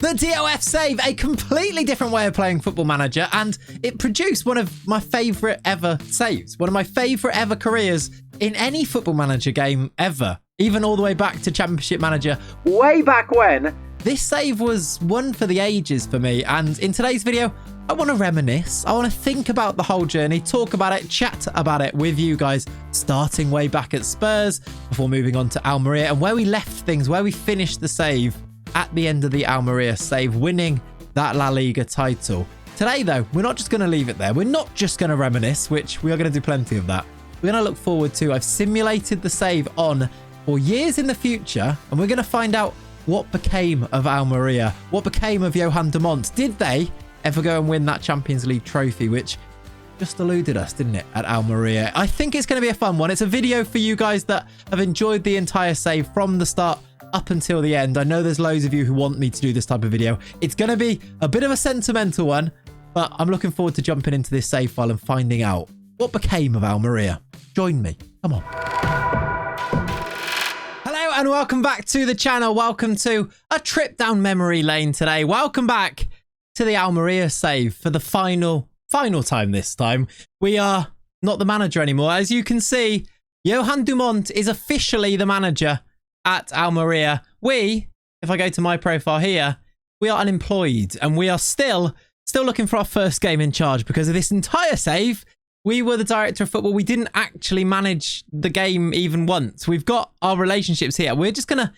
The DOF save, a completely different way of playing Football Manager, and it produced one of my favourite ever saves, one of my favourite ever careers in any Football Manager game ever, even all the way back to Championship Manager way back when. This save was one for the ages for me, and in today's video, I want to reminisce, I want to think about the whole journey, talk about it, chat about it with you guys, starting way back at Spurs, before moving on to Almeria, and where we left things, where we finished the save at the end of the Almeria save, winning that La Liga title. Today, though, we're not just going to leave it there. We're not just going to reminisce, which we are going to do plenty of that. We're going to look forward to, I've simulated the save on for years in the future, and we're going to find out what became of Almeria, what became of Johan de Mont. Did they ever go and win that Champions League trophy, which just eluded us, didn't it, at Almeria? I think it's going to be a fun one. It's a video for you guys that have enjoyed the entire save from the start up until the end. I know there's loads of you who want me to do this type of video. It's going to be a bit of a sentimental one, but I'm looking forward to jumping into this save file and finding out what became of Almeria. Join me. Come on. Hello and welcome back to the channel. Welcome to a trip down memory lane today. Welcome back to the Almeria save for the final time this time. We are not the manager anymore. As you can see, Johan de Mont is officially the manager at Almeria. We, if I go to my profile here, we are unemployed and we are still looking for our first game in charge because of this entire save. We were the director of football. We didn't actually manage the game even once. We've got our relationships here. We're gonna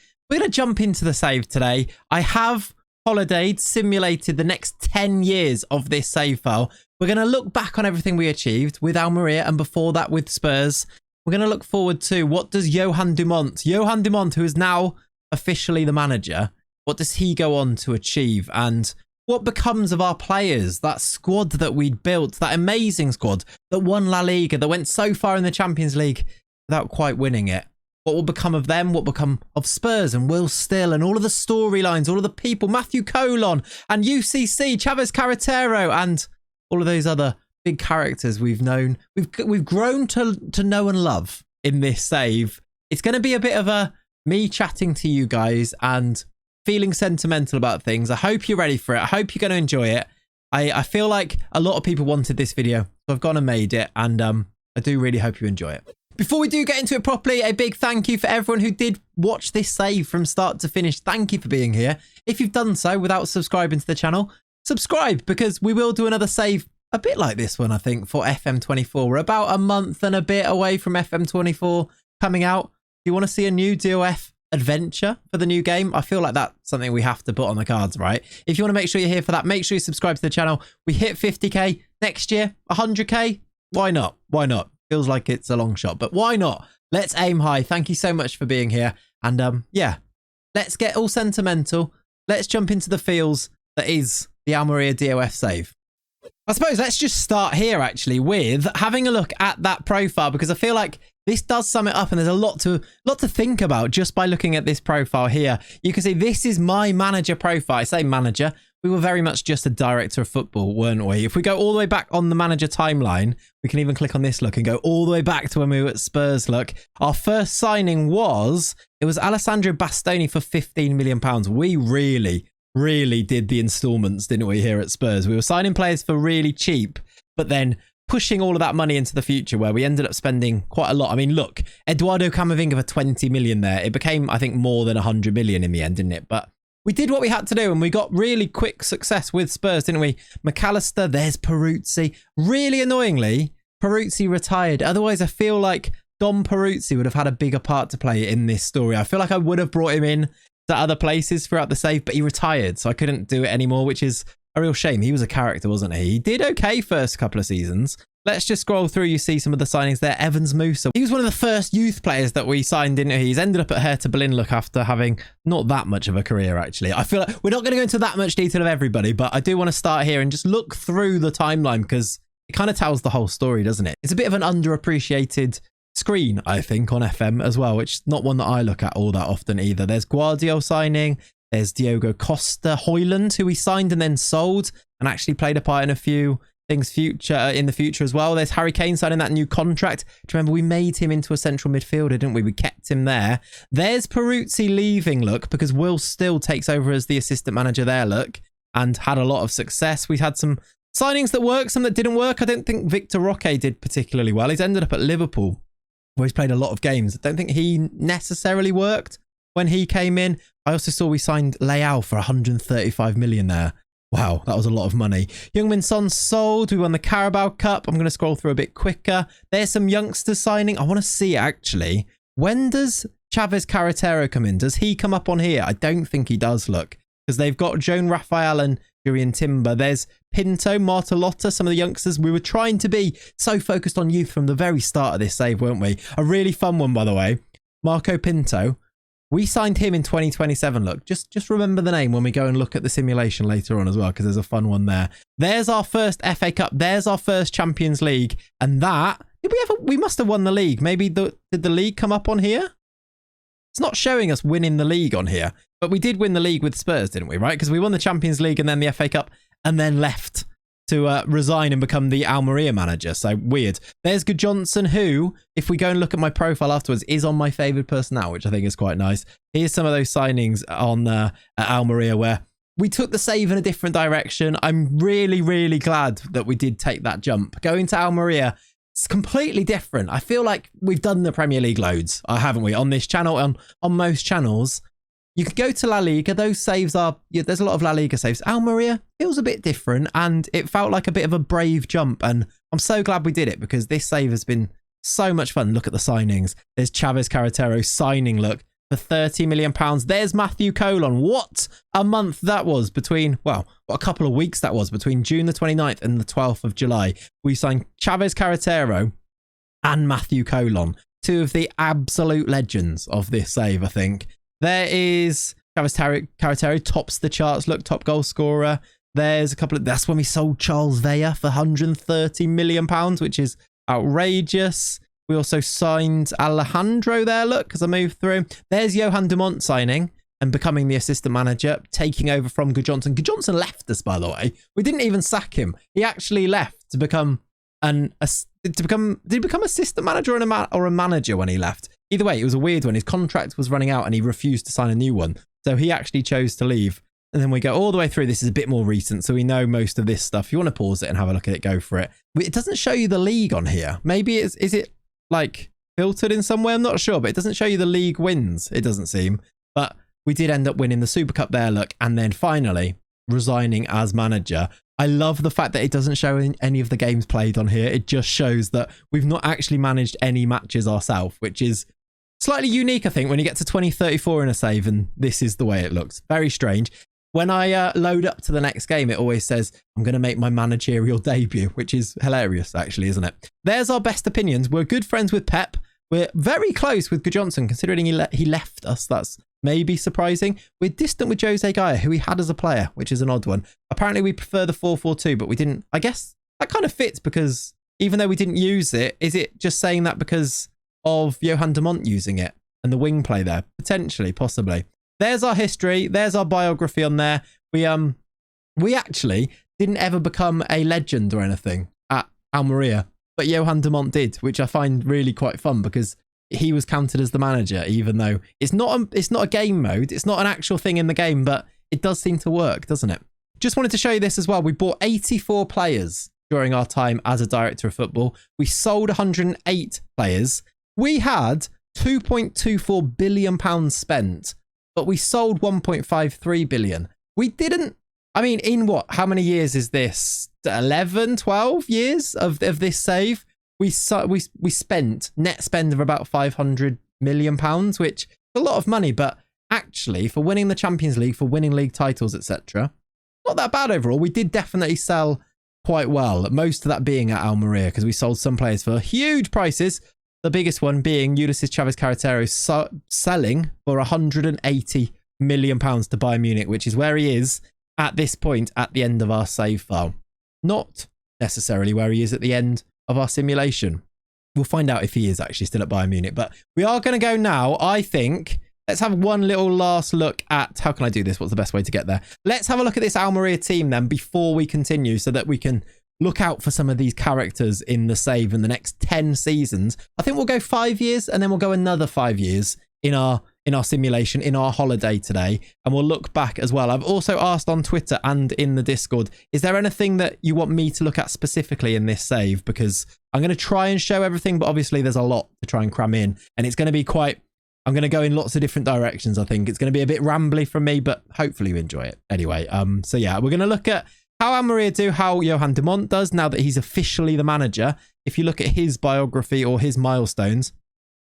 jump into the save today. I have holidayed, simulated the next 10 years of this save file. We're going to look back on everything we achieved with Almeria and before that with Spurs. We're going to look forward to what does Johan de Mont, who is now officially the manager, what does he go on to achieve? And what becomes of our players, that squad that we'd built, that amazing squad that won La Liga, that went so far in the Champions League without quite winning it? What will become of them? What will become of Spurs and Will Still and all of the storylines, all of the people, Matthew Colon and UCC, Chavez Carretero and all of those other big characters we've known. We've grown to know and love in this save. It's going to be a bit of a me chatting to you guys and feeling sentimental about things. I hope you're ready for it. I hope you're going to enjoy it. I feel like a lot of people wanted this video, so I've gone and made it, and I do really hope you enjoy it. Before we do get into it properly, a big thank you for everyone who did watch this save from start to finish. Thank you for being here. If you've done so without subscribing to the channel, subscribe, because we will do another save a bit like this one, I think, for FM24. We're about a month and a bit away from FM24 coming out. Do you want to see a new DOF adventure for the new game? I feel like that's something we have to put on the cards, right? If you want to make sure you're here for that, make sure you subscribe to the channel. We hit 50k next year, 100k. Why not? Why not? Feels like it's a long shot, but why not? Let's aim high. Thank you so much for being here. And yeah, let's get all sentimental. Let's jump into the feels that is the Almeria DOF save. I suppose let's just start here actually with having a look at that profile, because I feel like this does sum it up and there's a lot to think about just by looking at this profile here. You can see this is my manager profile. I say manager. We were very much just a director of football, weren't we? If we go all the way back on the manager timeline, we can even click on this look and go all the way back to when we were at Spurs look. Our first signing was Alessandro Bastoni for £15 million. We really did the installments, didn't we, here at Spurs? We were signing players for really cheap, but then pushing all of that money into the future where we ended up spending quite a lot. I mean, look, Eduardo Camavinga for 20 million there. It became, I think, more than 100 million in the end, didn't it? But we did what we had to do and we got really quick success with Spurs, didn't we? McAllister, there's Peruzzi. Really annoyingly, Peruzzi retired. Otherwise, I feel like Dom Peruzzi would have had a bigger part to play in this story. I feel like I would have brought him in to other places throughout the save, but he retired, so I couldn't do it anymore, which is a real shame. He was a character, wasn't he? He did okay first couple of seasons. Let's just scroll through. You see some of the signings there. Evans Musa. He was one of the first youth players that we signed, didn't he? He's ended up at Hertha Berlin, look, after having not that much of a career, actually. I feel like we're not going to go into that much detail of everybody, but I do want to start here and just look through the timeline because it kind of tells the whole story, doesn't it? It's a bit of an underappreciated screen, I think, on FM as well, which is not one that I look at all that often either. There's Guardiola signing. There's Diogo Costa, Hoyland, who he signed and then sold and actually played a part in a few things in the future as well. There's Harry Kane signing that new contract. Do you remember we made him into a central midfielder, didn't we? We kept him there. There's Peruzzi leaving, look, because Will Still takes over as the assistant manager there, look, and had a lot of success. We had some signings that worked, some that didn't work. I don't think Victor Roque did particularly well. He's ended up at Liverpool, where he's played a lot of games. I don't think he necessarily worked when he came in. I also saw we signed Leao for 135 million there. Wow, that was a lot of money. Heung-min Son sold. We won the Carabao Cup. I'm going to scroll through a bit quicker. There's some youngsters signing. I want to see, actually, when does Chavez Carretero come in? Does he come up on here? I don't think he does, look, because they've got Joan Raphael and Jurien Timber. There's Pinto, Martalotta, some of the youngsters. We were trying to be so focused on youth from the very start of this save, weren't we? A really fun one, by the way. Marco Pinto. We signed him in 2027, look. Just remember the name when we go and look at the simulation later on as well, because there's a fun one there. There's our first FA Cup. There's our first Champions League. And that, we must have won the league. Maybe did the league come up on here? It's not showing us winning the league on here, but we did win the league with Spurs, didn't we, right? Because we won the Champions League and then the FA Cup and then left to resign and become the Almeria manager. So weird. There's Good Johnson, who, if we go and look at my profile afterwards, is on my favoured person now, which I think is quite nice. Here's some of those signings on at Almeria where we took the save in a different direction. I'm really, really glad that we did take that jump. Going to Almeria, it's completely different. I feel like we've done the Premier League loads, haven't we? On this channel, on most channels. You could go to La Liga. Those saves are, there's a lot of La Liga saves. Almeria feels a bit different and it felt like a bit of a brave jump. And I'm so glad we did it because this save has been so much fun. Look at the signings. There's Chavez Carretero signing, look, for £30 million. There's Matthew Colon. What a month that was between, well, what a couple of weeks that was between June the 29th and the 12th of July. We signed Chavez Carretero and Matthew Colon, two of the absolute legends of this save, I think. There is Chavez Carretero, tops the charts, look, top goal scorer. There's a couple of, that's when we sold Charles Villa for £130 million, which is outrageous. We also signed Alejandro there, look, as I move through. There's Johan de Mont signing and becoming the assistant manager, taking over from Good Johnson. Good Johnson left us, by the way. We didn't even sack him. He actually left to become did he become assistant manager or a manager when he left? Either way, it was a weird one. His contract was running out and he refused to sign a new one. So he actually chose to leave. And then we go all the way through. This is a bit more recent, so we know most of this stuff. If you want to pause it and have a look at it, go for it. It doesn't show you the league on here. Maybe is it like filtered in some way? I'm not sure, but it doesn't show you the league wins. It doesn't seem. But we did end up winning the Super Cup there, look. And then finally resigning as manager. I love the fact that it doesn't show any of the games played on here. It just shows that we've not actually managed any matches ourselves, which is slightly unique, I think, when you get to 2034 in a save and this is the way it looks. Very strange. When I load up to the next game, it always says, I'm going to make my managerial debut, which is hilarious, actually, isn't it? There's our best opinions. We're good friends with Pep. We're very close with Good Johnson, considering he left us. That's maybe surprising. We're distant with Jose Gaya, who we had as a player, which is an odd one. Apparently, we prefer the 4-4-2, but we didn't. I guess that kind of fits because even though we didn't use it, is it just saying that because of Johan de Mont using it and the wing play there? Potentially, possibly. There's our history. There's our biography on there. We actually didn't ever become a legend or anything at Almeria, but Johan de Mont did, which I find really quite fun because he was counted as the manager, even though it's not a game mode. It's not an actual thing in the game, but it does seem to work, doesn't it? Just wanted to show you this as well. We bought 84 players during our time as a director of football. We sold 108 players. We had £2.24 billion spent, but we sold 1.53 billion. We didn't, I mean, in what, how many years is this? 11, 12 years of this save? We spent net spend of about £500 million, which is a lot of money, but actually for winning the Champions League, for winning league titles, etc., not that bad overall. We did definitely sell quite well, most of that being at Almeria, because we sold some players for huge prices. The biggest one being Ulysses Chavez Carretero selling for £180 million to Bayern Munich, which is where he is at this point at the end of our save file. Not necessarily where he is at the end of our simulation. We'll find out if he is actually still at Bayern Munich, but we are going to go now, I think. Let's have one little last look at, how can I do this? What's the best way to get there? Let's have a look at this Almeria team then before we continue so that we can look out for some of these characters in the save in the next 10 seasons. I think we'll go 5 years and then we'll go another 5 years in our simulation, in our holiday today, and we'll look back as well. I've also asked on Twitter and in the Discord, is there anything that you want me to look at specifically in this save? Because I'm going to try and show everything, but obviously there's a lot to try and cram in, and it's going to be I'm going to go in lots of different directions. I think it's going to be a bit rambly from me, but hopefully you enjoy it anyway. So yeah, we're going to look at how Almeria do, how Johan de Mont does now that he's officially the manager. If you look at his biography or his milestones,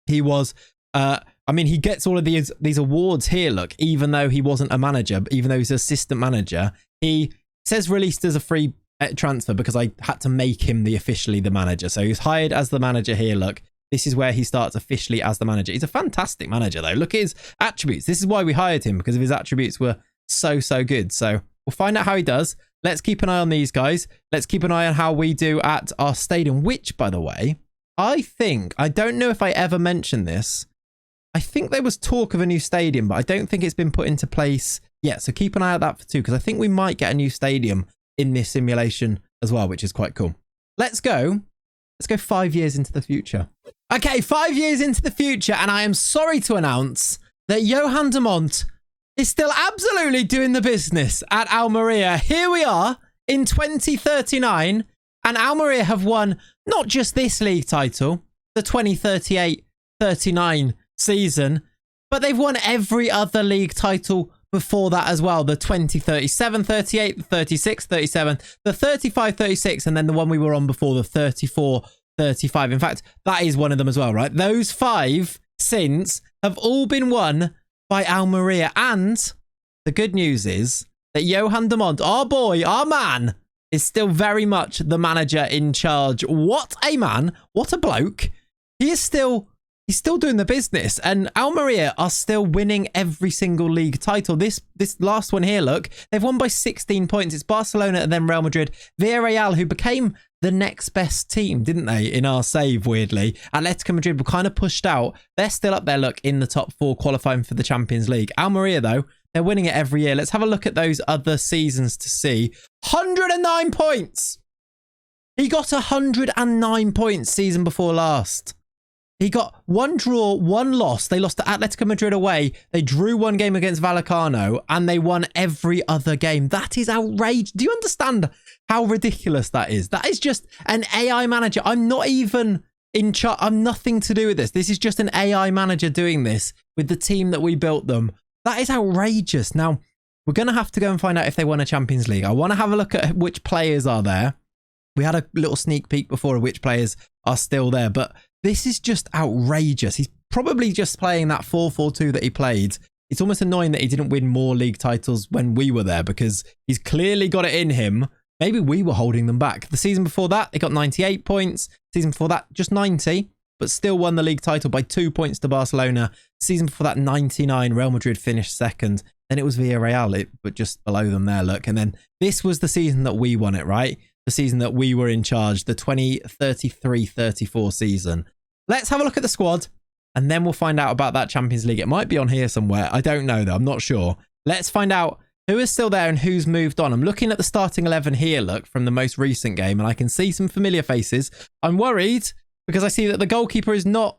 he was he gets all of these awards here, look, even though he wasn't a manager, but even though he's assistant manager, he says released as a free transfer because I had to make him officially the manager. So he's hired as the manager here, look. This is where he starts officially as the manager. He's a fantastic manager, though. Look at his attributes. This is why we hired him, because of his attributes were so good. So we'll find out how he does. Let's keep an eye on these guys. Let's keep an eye on how we do at our stadium, which, by the way, I don't know if I ever mentioned this. I think there was talk of a new stadium, but I don't think it's been put into place yet. So keep an eye on that for too, because I think we might get a new stadium in this simulation as well, which is quite cool. Let's go 5 years into the future. Okay, 5 years into the future, and I am sorry to announce that Johan de Mont is still absolutely doing the business at Almeria. Here we are in 2039, and Almeria have won not just this league title, the 2038-39 season, but they've won every other league title before that as well. The 2037-38, the 36-37, the 35-36, and then the one we were on before, the 34-35. In fact, that is one of them as well, right? Those 5 since have all been won by Almeria. And the good news is that Johan de Mont, our boy, our man, is still very much the manager in charge. What a man. What a bloke. He's still doing the business, and Almeria are still winning every single league title. This last one here, look, they've won by 16 points. It's Barcelona and then Real Madrid. Villarreal, who became the next best team, didn't they, in our save, weirdly. Atletico Madrid were kind of pushed out. They're still up there, look, in the top 4, qualifying for the Champions League. Almeria, though, they're winning it every year. Let's have a look at those other seasons to see. 109 points! He got 109 points season before last. He got 1 draw, 1 loss. They lost to Atletico Madrid away. They drew 1 game against Vallecano, and they won every other game. That is outrageous. Do you understand how ridiculous that is? That is just an AI manager. I'm not even in charge. I'm nothing to do with this. This is just an AI manager doing this with the team that we built them. That is outrageous. Now, we're going to have to go and find out if they won a Champions League. I want to have a look at which players are there. We had a little sneak peek before of which players are still there, but this is just outrageous. He's probably just playing that 4-4-2 that he played. It's almost annoying that he didn't win more league titles when we were there, because he's clearly got it in him. Maybe we were holding them back. The season before that, they got 98 points. Season before that, just 90, but still won the league title by 2 points to Barcelona. Season before that, 99. Real Madrid finished second. Then it was Villarreal, but just below them there, look. And then this was the season that we won it, right? The season that we were in charge, the 2033-34 season. Let's have a look at the squad, and then we'll find out about that Champions League. It might be on here somewhere. I don't know, though. I'm not sure. Let's find out who is still there and who's moved on. I'm looking at the starting 11 here, look, from the most recent game, and I can see some familiar faces. I'm worried because I see that the goalkeeper is not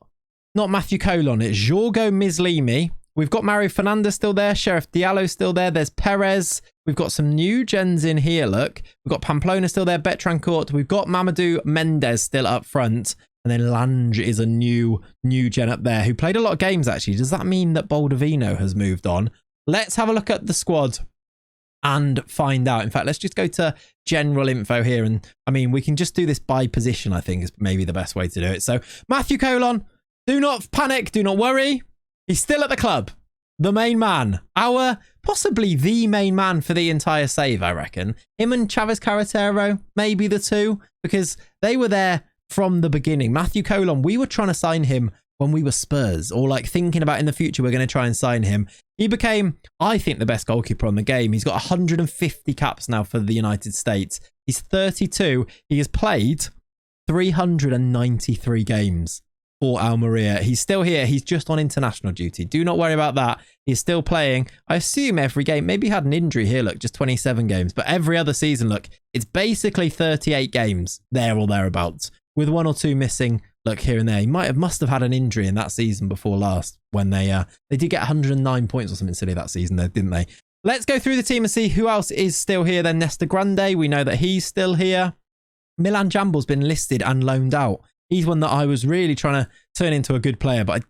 Matthew Colon. It's Jorgo Mislimi. We've got Mario Fernandez still there. Sheriff Diallo still there. There's Perez. We've got some new gens in here, look. We've got Pamplona still there. Betrancourt. We've got Mamadou Mendez still up front. And then Lange is a new gen up there who played a lot of games, actually. Does that mean that Baldovino has moved on? Let's have a look at the squad and find out. In fact, let's just go to general info here. And I mean, we can just do this by position, I think is maybe the best way to do it. So Matthew Colon, do not panic. Do not worry. He's still at the club. The main man. Possibly the main man for the entire save, I reckon. Him and Chavez Carretero, maybe the two, because they were there from the beginning. Matthew Colon, we were trying to sign him when we were Spurs, or like thinking about in the future we're going to try and sign him. He became, I think, the best goalkeeper on the game. He's got 150 caps now for the United States. He's 32. He has played 393 games. for Almeria. He's still here. He's just on international duty. Do not worry about that. He's still playing, I assume, every game. Maybe he had an injury here, look, just 27 games. But every other season, look, it's basically 38 games there or thereabouts, with 1 or 2 missing, look, here and there. He must have had an injury in that season before last when they did get 109 points or something silly that season, though, didn't they? Let's go through the team and see who else is still here. Then Nesta Grande, we know that he's still here. Milan Jambel's been listed and loaned out. He's one that I was really trying to turn into a good player, but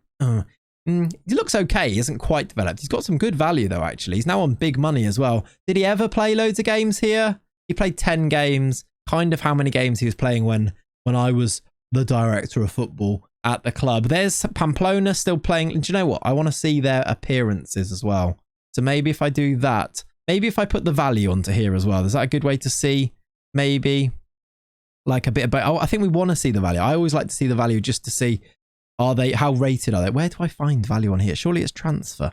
he looks okay. He hasn't quite developed. He's got some good value, though, actually. He's now on big money as well. Did he ever play loads of games here? He played 10 games, kind of how many games he was playing when I was the director of football at the club. There's Pamplona still playing. Do you know what? I want to see their appearances as well. So maybe if I do that, maybe if I put the value onto here as well, is that a good way to see maybe like a bit about, I think we want to see the value. I always like to see the value just to see, how rated are they? Where do I find value on here? Surely it's transfer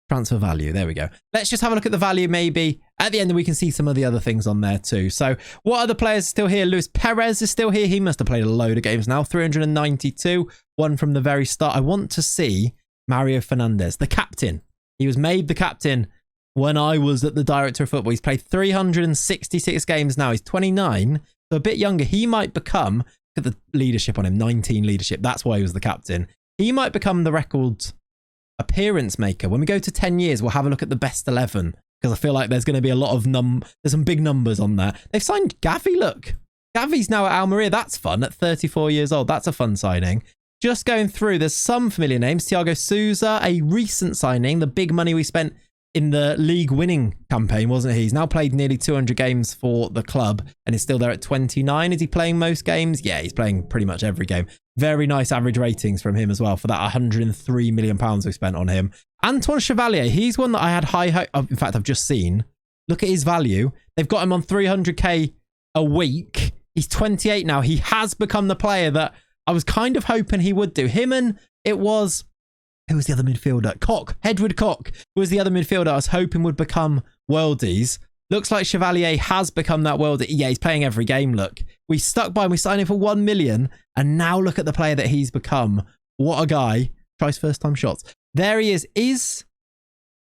value. There we go. Let's just have a look at the value maybe at the end, and we can see some of the other things on there too. So what other players are still here? Luis Perez is still here. He must have played a load of games now. 392, one from the very start. I want to see Mario Fernandez, the captain. He was made the captain when I was at the director of football. He's played 366 games now. He's 29, so a bit younger. He might become, look at the leadership on him, 19 leadership. That's why he was the captain. He might become the record appearance maker. When we go to 10 years, we'll have a look at the best 11, because I feel like there's going to be a lot of there's some big numbers on there. They've signed Gavi, look. Gavi's now at Almeria. That's fun at 34 years old. That's a fun signing. Just going through, there's some familiar names. Thiago Souza, a recent signing. The big money we spent in the league winning campaign, wasn't he? He's now played nearly 200 games for the club and is still there at 29. Is he playing most games? Yeah, he's playing pretty much every game. Very nice average ratings from him as well for that 103 million pounds we spent on him. Antoine Chevalier, he's one that I had high hope of. In fact, I've just seen. Look at his value. They've got him on 300k a week. He's 28 now. He has become the player that I was kind of hoping he would do. Him and it was, who was the other midfielder? Edward Koch was the other midfielder I was hoping would become worldies. Looks like Chevalier has become that worldie. Yeah, he's playing every game, look. We stuck by him, we signed him for 1 million, and now look at the player that he's become. What a guy. Tries first time shots. There he is.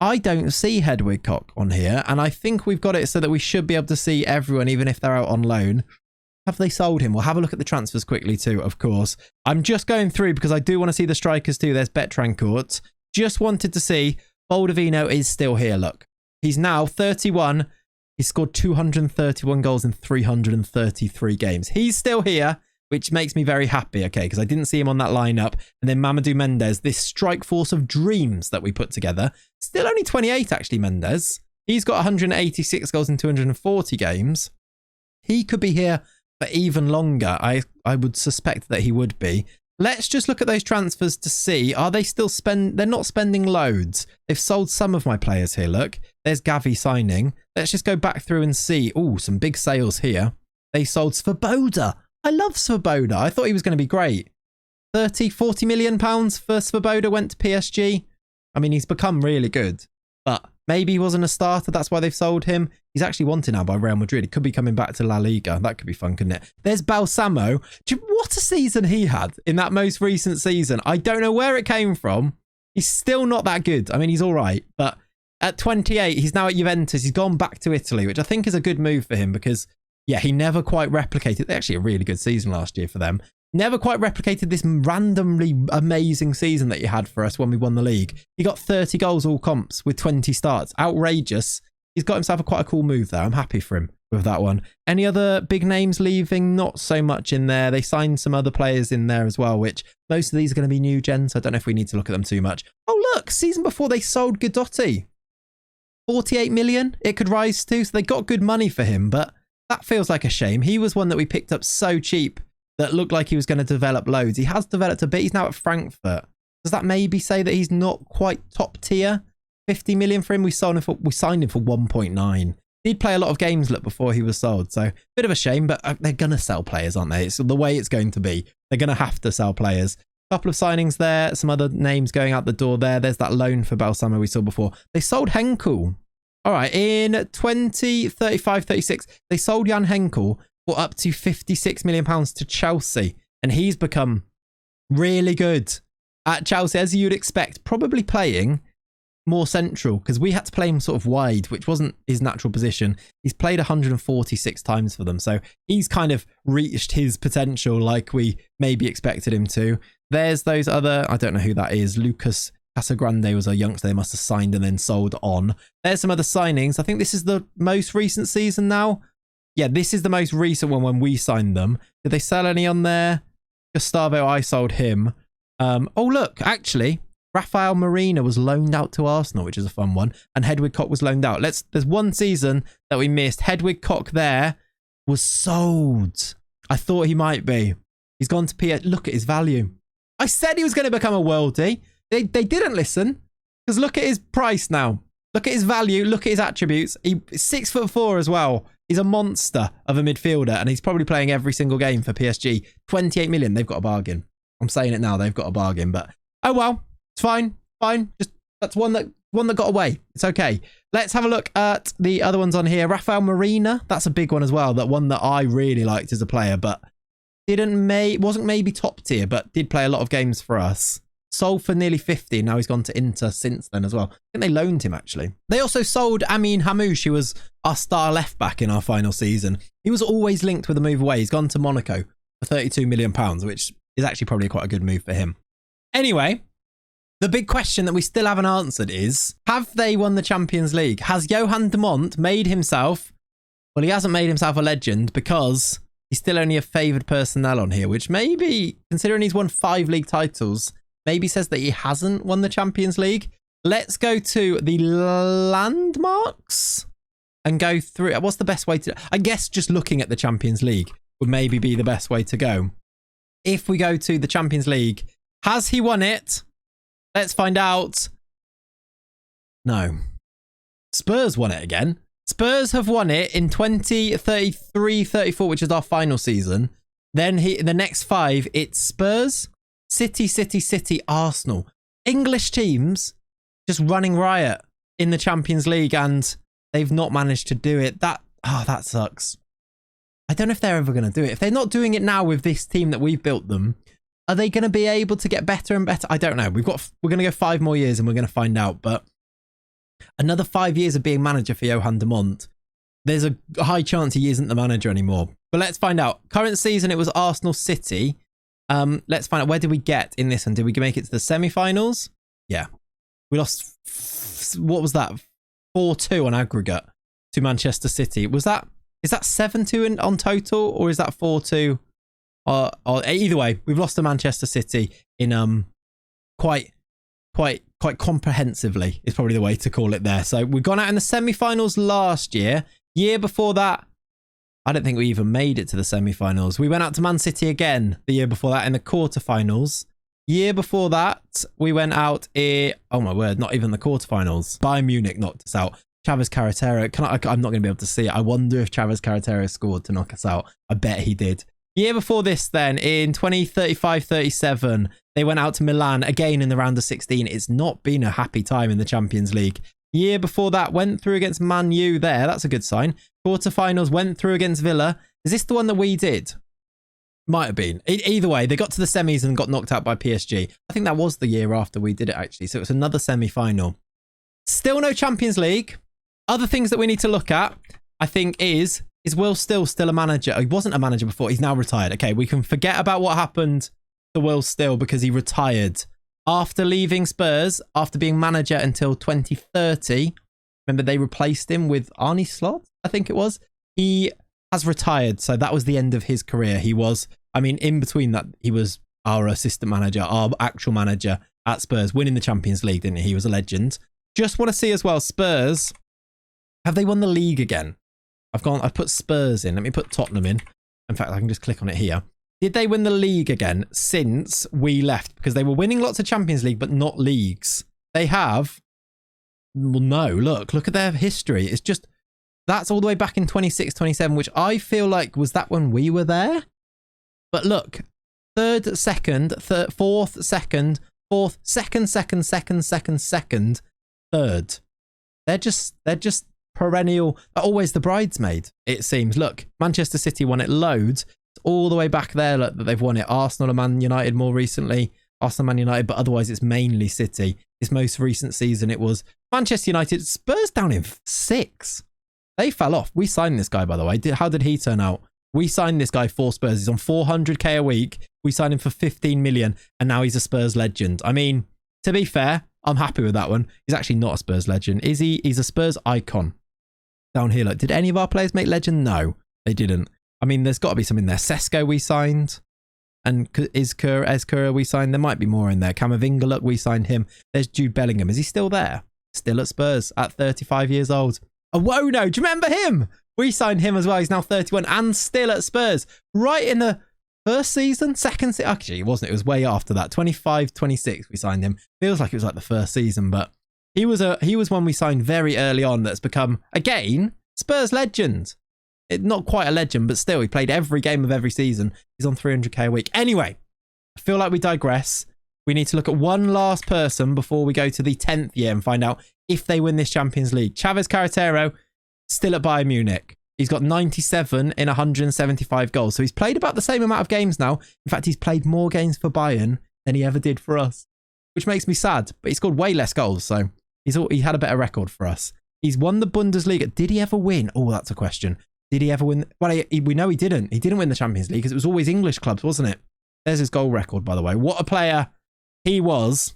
I don't see Hedwig Koch on here, and I think we've got it so that we should be able to see everyone, even if they're out on loan. Have they sold him? We'll have a look at the transfers quickly too, of course. I'm just going through because I do want to see the strikers too. There's Betrancourt. Just wanted to see Baldovino is still here, look. He's now 31. He's scored 231 goals in 333 games. He's still here, which makes me very happy, okay, because I didn't see him on that lineup. And then Mamadou Mendes, this strike force of dreams that we put together. Still only 28, actually, Mendes. He's got 186 goals in 240 games. He could be here for even longer. I would suspect that he would be. Let's just look at those transfers to see. Are they still they're not spending loads. They've sold some of my players here, look. There's Gavi signing. Let's just go back through and see. Oh, some big sales here. They sold Svoboda. I love Svoboda. I thought he was going to be great. 40 million pounds for Svoboda went to PSG. I mean, he's become really good, but maybe he wasn't a starter. That's why they've sold him. He's actually wanted now by Real Madrid. He could be coming back to La Liga. That could be fun, couldn't it? There's Balsamo. What a season he had in that most recent season. I don't know where it came from. He's still not that good. I mean, he's all right, but at 28, he's now at Juventus. He's gone back to Italy, which I think is a good move for him because, yeah, he never quite replicated. Actually, a really good season last year for them. Never quite replicated this randomly amazing season that he had for us when we won the league. He got 30 goals all comps with 20 starts. Outrageous. He's got himself quite a cool move there. I'm happy for him with that one. Any other big names leaving? Not so much in there. They signed some other players in there as well, which most of these are going to be new gens. I don't know if we need to look at them too much. Oh, look. Season before they sold Guidotti. 48 million it could rise to. So they got good money for him, but that feels like a shame. He was one that we picked up so cheap that looked like he was going to develop loads. He has developed a bit. He's now at Frankfurt. Does that maybe say that he's not quite top tier? 50 million for him. We signed him for 1.9. He'd play a lot of games before he was sold. So bit of a shame, but they're going to sell players, aren't they? It's the way it's going to be. They're going to have to sell players. Couple of signings there. Some other names going out the door there. There's that loan for Balsamo we saw before. They sold Henkel. All right. In 36, they sold Jan Henkel for up to £56 million to Chelsea. And he's become Really good at Chelsea, as you'd expect, probably playing more central because we had to play him sort of wide, which wasn't his natural position. He's played 146 times for them, so he's kind of reached his potential like we maybe expected him to. There's those other, I don't know who that is. Lucas Casagrande was a youngster they must have signed and then sold on. There's some other signings. I think this is the most recent season now. Yeah, this is the most recent one when we signed them. Did they sell any on there? Gustavo, I sold him. Oh, look, actually, Rafael Marina was loaned out to Arsenal, which is a fun one. And Hedwig Koch was loaned out. There's one season that we missed. Hedwig Koch there was sold. I thought he might be. He's gone to PS. Look at his value. I said he was going to become a worldie. They didn't listen. Because look at his price now. Look at his value. Look at his attributes. He's 6'4" as well. He's a monster of a midfielder. And he's probably playing every single game for PSG. 28 million. They've got a bargain. I'm saying it now. They've got a bargain. But oh well. It's fine. Just that's one that got away. It's okay. Let's have a look at the other ones on here. Rafael Marina. That's a big one as well. That one that I really liked as a player, but wasn't maybe top tier, but did play a lot of games for us. Sold for nearly 50. Now he's gone to Inter since then as well. I think they loaned him, actually. They also sold Amin Hamouche, who was our star left back in our final season. He was always linked with a move away. He's gone to Monaco for £32 million, which is actually probably quite a good move for him. Anyway, the big question that we still haven't answered is, have they won the Champions League? Has Johan de Mont made himself... Well, he hasn't made himself a legend because he's still only a favoured personnel on here, which maybe, considering he's won 5 league titles... maybe says that he hasn't won the Champions League. Let's go to the landmarks and go through. What's the best way to... I guess just looking at the Champions League would maybe be the best way to go. If we go to the Champions League, has he won it? Let's find out. No. Spurs won it again. Spurs have won it in 2033-34, which is our final season. Then the next 5, it's Spurs... City, Arsenal. English teams just running riot in the Champions League and they've not managed to do it. That sucks. I don't know if they're ever going to do it. If they're not doing it now with this team that we've built them, are they going to be able to get better and better? I don't know. We're going to go 5 more years and we're going to find out. But another 5 years of being manager for Johan de Mont, there's a high chance he isn't the manager anymore. But let's find out. Current season, it was Arsenal City. Let's find out, where did we get in this one? Did we make it to the semi-finals? Yeah. We lost, what was that? 4-2 on aggregate to Manchester City. Is that 7-2 on total, or is that 4-2? Or either way, we've lost to Manchester City in quite comprehensively is probably the way to call it there. So we've gone out in the semi-finals last year. Year before that, I don't think we even made it to the semi-finals. We went out to Man City again the year before that in the quarterfinals. Year before that, we went out oh my word, not even the quarterfinals. Bayern Munich knocked us out. Chavez Carretero, I'm not going to be able to see it. I wonder if Chavez Carretero scored to knock us out. I bet he did. Year before this then, in 2035-37, they went out to Milan again in the round of 16. It's not been a happy time in the Champions League. Year before that, went through against Man U there. That's a good sign. Quarterfinals, went through against Villa. Is this the one that we did? Might have been. Either way, they got to the semis and got knocked out by PSG. I think that was the year after we did it, actually. So it was another semi-final. Still no Champions League. Other things that we need to look at, I think, is Will Still a manager? He wasn't a manager before. He's now retired. Okay, we can forget about what happened to Will Still because he retired. After leaving Spurs, after being manager until 2030, remember they replaced him with Arne Slot, I think it was. He has retired, so that was the end of his career. He was, in between that, he was our assistant manager, our actual manager at Spurs, winning the Champions League, didn't he? He was a legend. Just want to see as well, Spurs, have they won the league again? I've put Spurs in. Let me put Tottenham in. In fact, I can just click on it here. Did they win the league again since we left? Because they were winning lots of Champions League, but not leagues. They have. Well, no, look at their history. It's just, that's all the way back in 26-27, which I feel like, was that when we were there? But look, third, second, fourth, second, third. They're just perennial, always the bridesmaid, it seems. Look, Manchester City won it loads. all the way back there look, that they've won it. Arsenal and Man United more recently. Arsenal, Man United, but otherwise it's mainly City. This most recent season it was Manchester United. Spurs down in 6. They fell off. We signed this guy, by the way. How did he turn out? We signed this guy for Spurs. He's on 400k a week. We signed him for 15 million and now he's a Spurs legend. I mean, to be fair, I'm happy with that one. He's actually not a Spurs legend, is he? He's a Spurs icon. Down here, look, did any of our players make legend? No, they didn't. I mean, there's got to be some in there. Sesko we signed. And Ezkura we signed. There might be more in there. Camavinga, look, we signed him. There's Jude Bellingham. Is he still there? Still at Spurs at 35 years old. Awono, do you remember him? We signed him as well. He's now 31 and still at Spurs. Right in the first season, second season. Actually, it wasn't. It was way after that. 25, 26 we signed him. Feels like it was like the first season, but he was one we signed very early on that's become, again, Spurs legend. Not quite a legend, but still, he played every game of every season. He's on 300k a week. Anyway, I feel like we digress. We need to look at one last person before we go to the 10th year and find out if they win this Champions League. Chavez Carretero, still at Bayern Munich. He's got 97 in 175 goals. So he's played about the same amount of games now. In fact, he's played more games for Bayern than he ever did for us, which makes me sad. But he scored way less goals, so he had a better record for us. He's won the Bundesliga. Did he ever win? Oh, that's a question. Did he ever win? Well, we know he didn't. He didn't win the Champions League because it was always English clubs, wasn't it? There's his goal record, by the way. What a player he was.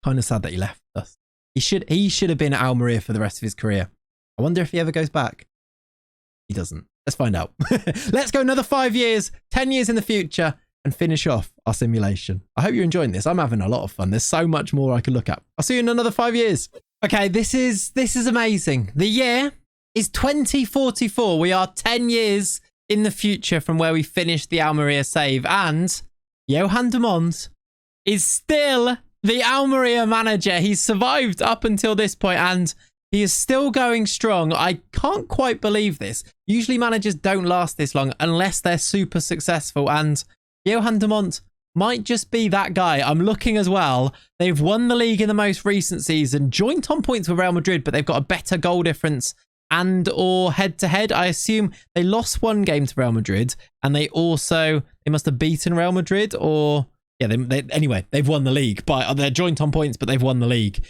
Kind of sad that he left us. He should have been at Almeria for the rest of his career. I wonder if he ever goes back. He doesn't. Let's find out. Let's go another 5 years, 10 years in the future and finish off our simulation. I hope you're enjoying this. I'm having a lot of fun. There's so much more I can look at. I'll see you in another 5 years. Okay, this is amazing. The year is 2044. We are 10 years in the future from where we finished the Almeria save. And Johan de Mont is still the Almeria manager. He's survived up until this point and he is still going strong. I can't quite believe this. Usually managers don't last this long unless they're super successful. And Johan de Mont might just be that guy. I'm looking as well. They've won the league in the most recent season, joint on points with Real Madrid, but they've got a better goal difference and or head-to-head. I assume they lost one game to Real Madrid and they must have beaten Real Madrid or... Yeah, anyway, they've won the league. But they're joint on points, but they've won the league.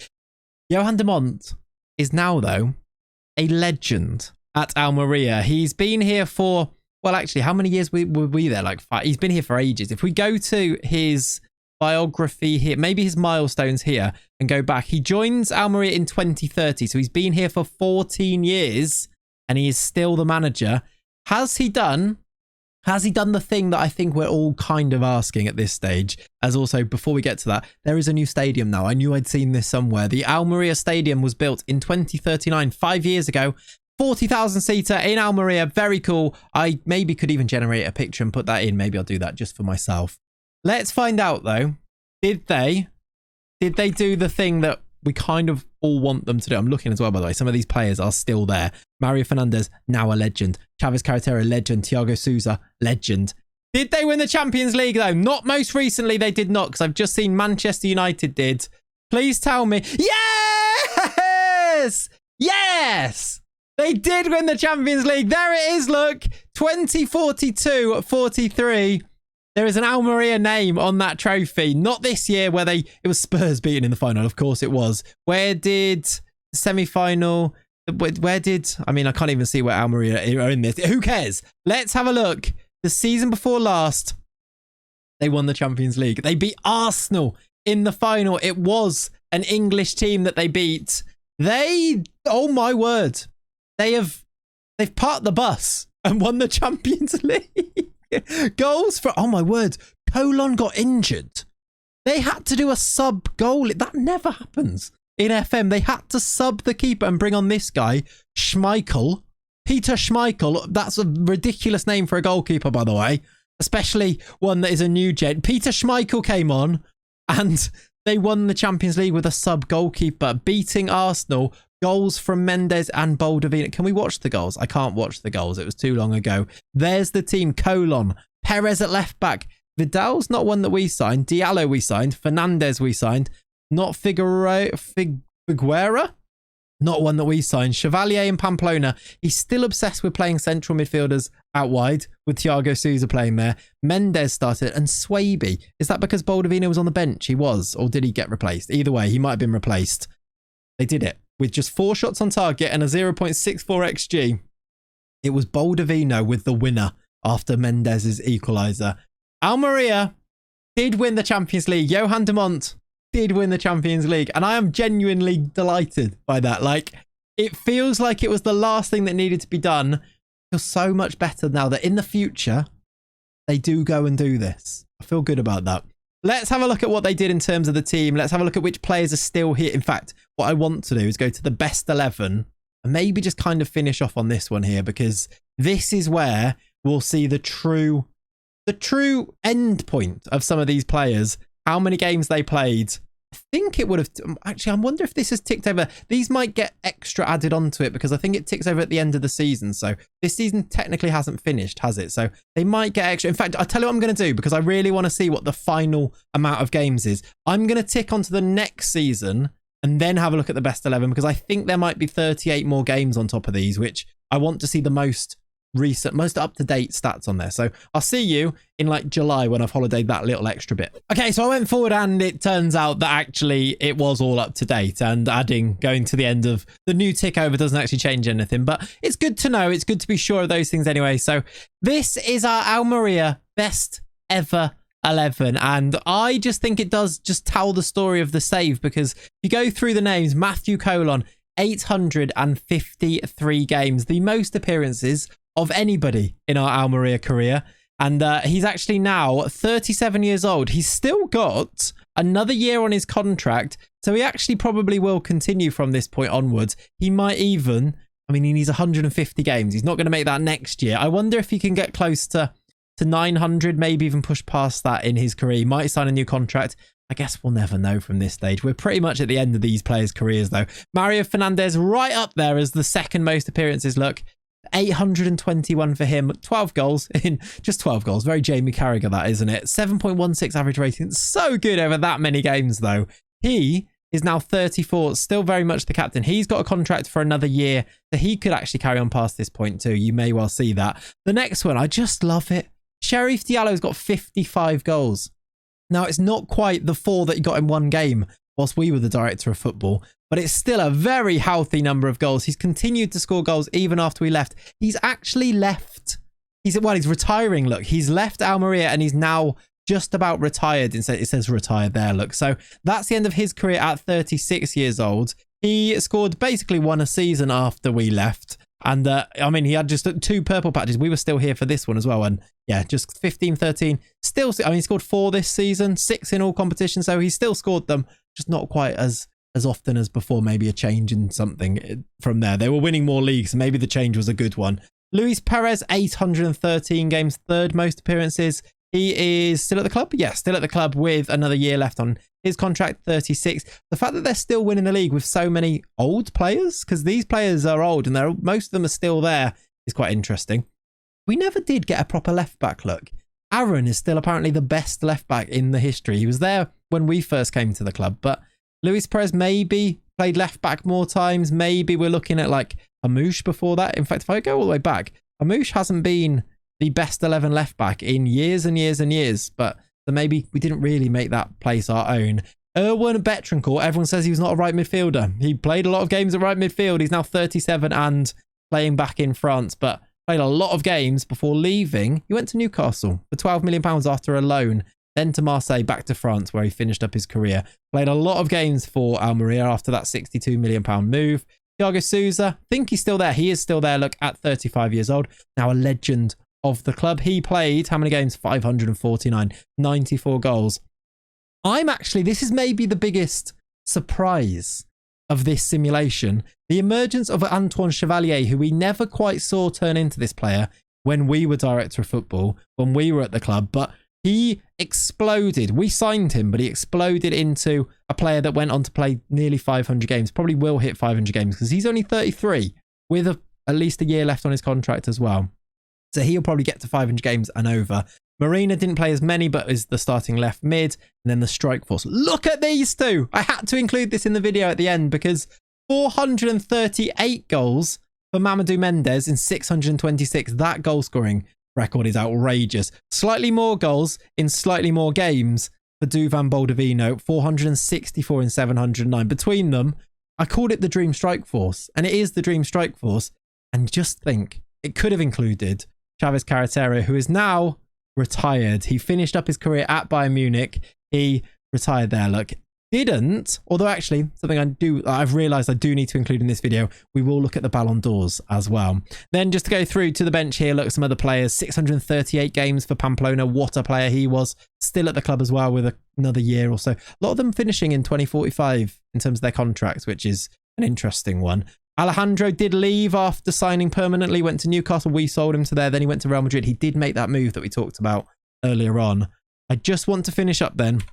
Johan de Mont is now, though, a legend at Almeria. He's been here for... Well, actually, how many years were we there? Like 5. He's been here for ages. If we go to his biography here, maybe his milestones here, and go back, he joins Almeria in 2030. So he's been here for 14 years, and he is still the manager. Has he done the thing that I think we're all kind of asking at this stage? As also, before we get to that, there is a new stadium now. I knew I'd seen this somewhere. The Almeria Stadium was built in 2039, 5 years ago. 40,000 seater in Almeria. Very cool. I maybe could even generate a picture and put that in. Maybe I'll do that just for myself. Let's find out though. Did they do the thing that we kind of all want them to do? I'm looking as well, by the way. Some of these players are still there. Mario Fernandes, now a legend. Chavez Carretero, legend. Thiago Souza, legend. Did they win the Champions League though? Not most recently. They did not, because I've just seen Manchester United did. Please tell me. Yes! Yes! They did win the Champions League. There it is, look. 2042-43. There is an Almeria name on that trophy. Not this year where it was Spurs beaten in the final. Of course it was. Where did semi-final... I mean, I can't even see where Almeria are in this. Who cares? Let's have a look. The season before last, they won the Champions League. They beat Arsenal in the final. It was an English team that they beat. Oh my word. They've parked the bus and won the Champions League. Goals for... Oh, my word. Colon got injured. They had to do a sub goal. That never happens in FM. They had to sub the keeper and bring on this guy, Schmeichel. Peter Schmeichel. That's a ridiculous name for a goalkeeper, by the way. Especially one that is a new gen. Peter Schmeichel came on and they won the Champions League with a sub goalkeeper, beating Arsenal. Goals from Mendes and Baldovino. Can we watch the goals? I can't watch the goals. It was too long ago. There's the team. Colon. Perez at left back. Vidal's not one that we signed. Diallo we signed. Fernandez we signed. Not Figuera. Not one that we signed. Chevalier in Pamplona. He's still obsessed with playing central midfielders out wide with Thiago Souza playing there. Mendes started and Swaby. Is that because Baldovino was on the bench? He was. Or did he get replaced? Either way, he might have been replaced. They did it with just 4 shots on target and a 0.64 XG. It was Baldovino with the winner after Mendes's equaliser. Almeria did win the Champions League. Johan de Mont did win the Champions League. And I am genuinely delighted by that. Like, it feels like it was the last thing that needed to be done. It feels so much better now that in the future, they do go and do this. I feel good about that. Let's have a look at what they did in terms of the team. Let's have a look at which players are still here. In fact, what I want to do is go to the best 11 and maybe just kind of finish off on this one here, because this is where we'll see the true end point of some of these players, how many games they played. I think it would have... Actually, I wonder if this has ticked over. These might get extra added onto it because I think it ticks over at the end of the season. So this season technically hasn't finished, has it? So they might get extra. In fact, I'll tell you what I'm going to do because I really want to see what the final amount of games is. I'm going to tick onto the next season and then have a look at the best 11 because I think there might be 38 more games on top of these, which I want to see the most recent, most up-to-date stats on there. So I'll see you in like July when I've holidayed that little extra bit. Okay, so I went forward and it turns out that actually it was all up to date, and going to the end of the new tick over doesn't actually change anything, but it's good to know. It's good to be sure of those things anyway. So this is our Almeria best ever 11, and I just think it does just tell the story of the save, because if you go through the names, Matthew Colon, 853 games, the most appearances of anybody in our Almeria career. And he's actually now 37 years old. He's still got another year on his contract. So he actually probably will continue from this point onwards. He might even, I mean, he needs 150 games. He's not going to make that next year. I wonder if he can get close to 900, maybe even push past that in his career. He might sign a new contract. I guess we'll never know from this stage. We're pretty much at the end of these players' careers, though. Mario Fernandez right up there as the second most appearances. Look, 821 for him, 12 goals in just 12 goals. Very Jamie Carragher, that, isn't it? 7.16 average rating. So good over that many games, though. He is now 34, still very much the captain. He's got a contract for another year, so he could actually carry on past this point too. You may well see that. The next one, I just love it. Sheriff Diallo's got 55 goals. Now, it's not quite the 4 that he got in one game whilst we were the director of football, but it's still a very healthy number of goals. He's continued to score goals even after we left. He's actually left. He's retiring. Look, he's left Almeria and he's now just about retired. It says retired there, look. So that's the end of his career at 36 years old. He scored basically 1 a season after we left. And I mean, he had just 2 purple patches. We were still here for this one as well. And yeah, just 15, 13. Still, I mean, he scored 4 this season, 6 in all competitions. So he still scored them, just not quite as often as before. Maybe a change in something from there. They were winning more leagues. Maybe the change was a good one. Luis Perez, 813 games, 3rd most appearances. He is still at the club? Yeah, still at the club with another year left on his contract, 36. The fact that they're still winning the league with so many old players, because these players are old and most of them are still there, is quite interesting. We never did get a proper left back look. Aaron is still apparently the best left back in the history. He was there when we first came to the club, but Luis Perez maybe played left back more times. Maybe we're looking at like Amouche before that. In fact, if I go all the way back, Amouche hasn't been the best 11 left back in years and years and years, but so maybe we didn't really make that place our own. Erwin Betrancourt, everyone says he was not a right midfielder. He played a lot of games at right midfield. He's now 37 and playing back in France, but played a lot of games before leaving. He went to Newcastle for £12 million after a loan, then to Marseille, back to France where he finished up his career. Played a lot of games for Almeria after that £62 million move. Thiago Souza, I think he's still there. He is still there, look, at 35 years old. Now a legend of the club. He played how many games? 549, 94 goals. This is maybe the biggest surprise of this simulation. The emergence of Antoine Chevalier, who we never quite saw turn into this player when we were director of football, when we were at the club, but he exploded. We signed him, but he exploded into a player that went on to play nearly 500 games. Probably will hit 500 games because he's only 33 with at least a year left on his contract as well. So he'll probably get to 500 games and over. Marina didn't play as many, but is the starting left mid. And then the strike force. Look at these two. I had to include this in the video at the end because 438 goals for Mamadou Mendes in 626. That goal scoring record is outrageous. Slightly more goals in slightly more games for Duvan Baldovino, 464 in 709. Between them, I called it the Dream Strike Force, and it is the Dream Strike Force. And just think, it could have included Chavez Carretera, who is now retired. He finished up his career at Bayern Munich. He retired there. Look, didn't, although actually something I've realized I do need to include in this video. We will look at the Ballon d'Ors as well. Then just to go through to the bench here, look at some other players. 638 games for Pamplona. What a player he was. Still at the club as well with another year or so. A lot of them finishing in 2045 in terms of their contracts, which is an interesting one. Alejandro did leave after signing permanently, went to Newcastle. We sold him to there. Then he went to Real Madrid. He did make that move that we talked about earlier on. I just want to finish up then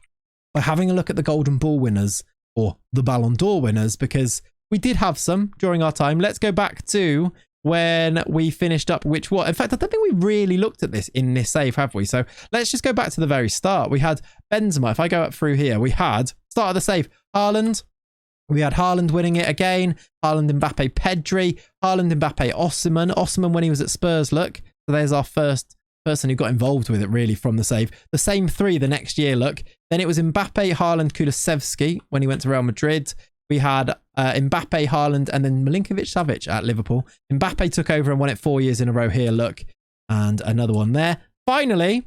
by having a look at the Golden Ball winners or the Ballon d'Or winners, because we did have some during our time. Let's go back to when we finished up in fact, I don't think we really looked at this in this save, have we? So let's just go back to the very start. We had Benzema. If I go up through here, we had, start of the save, Haaland. We had Haaland winning it again. Haaland, Mbappe, Pedri. Haaland, Mbappe, Osimhen. Osimhen when he was at Spurs, look. So there's our first person who got involved with it really from the save. The same three the next year, look. Then it was Mbappe, Haaland, Kulusevski when he went to Real Madrid. We had Mbappe, Haaland, and then Milinkovic-Savic at Liverpool. Mbappe took over and won it 4 years in a row here, look. And another one there. Finally,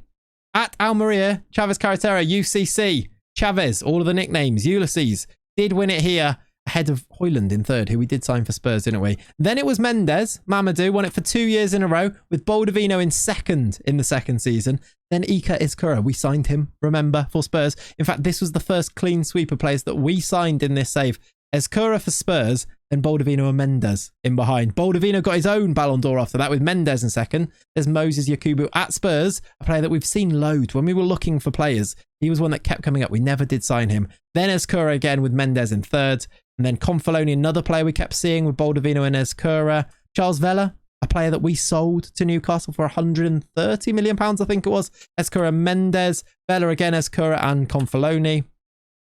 at Almeria, Chavez Carretera, UCC, Chavez, all of the nicknames, Ulysses, did win it here ahead of Højlund in third, who we did sign for Spurs, didn't we? Then it was Mendes. Mamadou won it for 2 years in a row with Baldovino in second in the second season. Then Iker Izquierdo, we signed him, remember, for Spurs. In fact, this was the first clean sweep of players that we signed in this save. Izquierdo for Spurs, then Baldovino and Mendes in behind. Baldovino got his own Ballon d'Or after that with Mendes in second. There's Moses Yakubu at Spurs, a player that we've seen loads. When we were looking for players, he was one that kept coming up. We never did sign him. Then Izquierdo again with Mendes in third. And then Confaloni, another player we kept seeing with Baldovino and Izquierdo. Charles Vela, a player that we sold to Newcastle for £130 million, I think it was. Izquierdo, Mendes, Vela again, Izquierdo and Confaloni.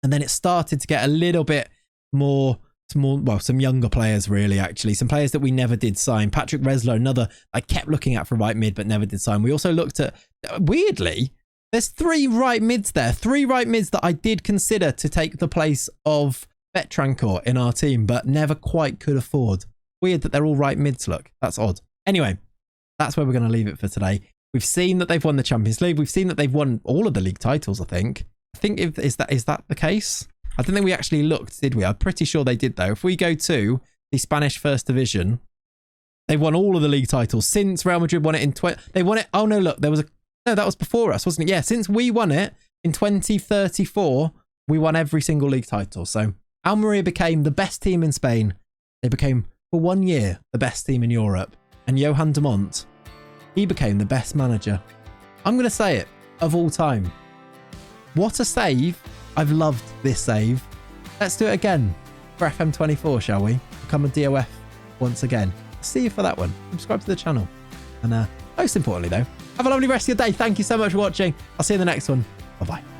And then it started to get a little bit more, some younger players really, actually. Some players that we never did sign. Patrick Reslow, another I kept looking at for right mid, but never did sign. We also looked at, weirdly, there's 3 right mids there. 3 right mids that I did consider to take the place of Betancourt in our team, but never quite could afford. Weird that they're all right mids, look. That's odd. Anyway, that's where we're going to leave it for today. We've seen that they've won the Champions League. We've seen that they've won all of the league titles, I think. Is that the case? I don't think we actually looked, did we? I'm pretty sure they did, though. If we go to the Spanish First Division, they've won all of the league titles since Real Madrid won it in they won it. Oh no, look, no, that was before us, wasn't it? Yeah, since we won it in 2034, we won every single league title. So Almeria became the best team in Spain. They became, for 1 year, the best team in Europe. And Johan de Mont, he became the best manager, I'm going to say it, of all time. What a save. I've loved this save. Let's do it again for FM24, shall we? Become a DOF once again. See you for that one. Subscribe to the channel. And most importantly, though, have a lovely rest of your day. Thank you so much for watching. I'll see you in the next one. Bye-bye.